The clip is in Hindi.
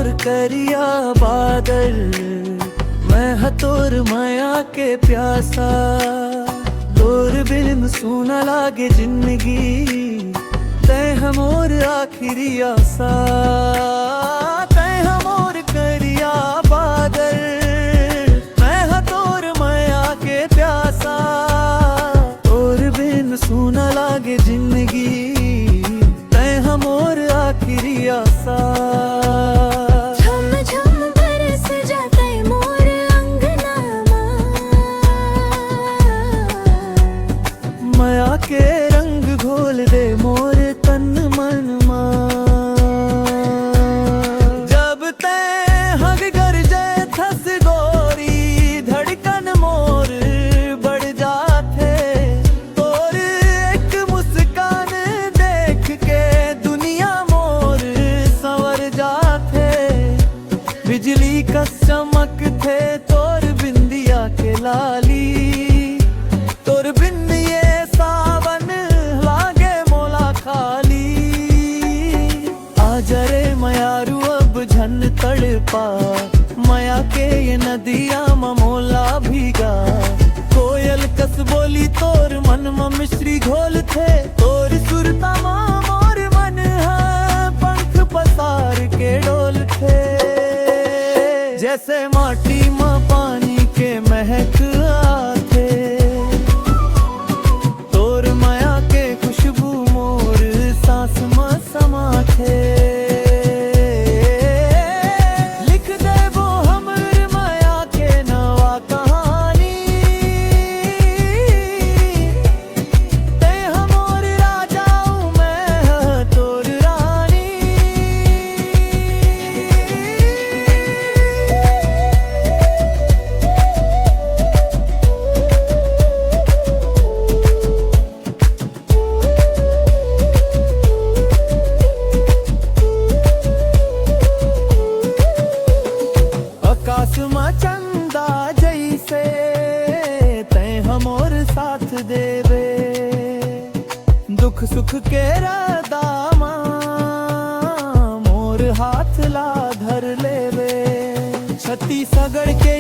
मोर करिया बादल, मैं हतोर माया के प्यासा। तोर बिन सुना लागे जिंदगी, तै मोर आखिरी आसा। तै मोर करिया बादल, मैं हतोर माया के प्यासा। तोर बिन सुना लागे जिंदगी, तै मोर आखिरी आसा। माया के रंग घोल दे मोर तन मन मां। जब ते हग कर जाए थस गोरी, धड़कन मोर बढ़ जाते। तोर एक मुस्कान देख के दुनिया मोर संवर जाते। बिजली का चमक थे तोर बिंदिया के लाली। तोर बिंदिए सावन लागे मोला खाली। आजा रे मयारू अब झन तड़पा, माया के ये नदिया मोला भीगा। कोयल कस बोली तोर मन में मिश्री घोल थे। तोर सुरता मोर मन है पंख पसार के डोल थे। जैसे माटी में पानी के महक आते, तोर माया के खुशबू मोर सांस में समाथे। लिख दे वो हमर माया के नवा कहानी। ते हमोर राजा मैं तोर रानी। आकाश में चंदा जैसे, तै हमोर साथ देवे। दुख सुख के रदामा मोर हाथ ला धर लेवे। छत्तीसगढ़ के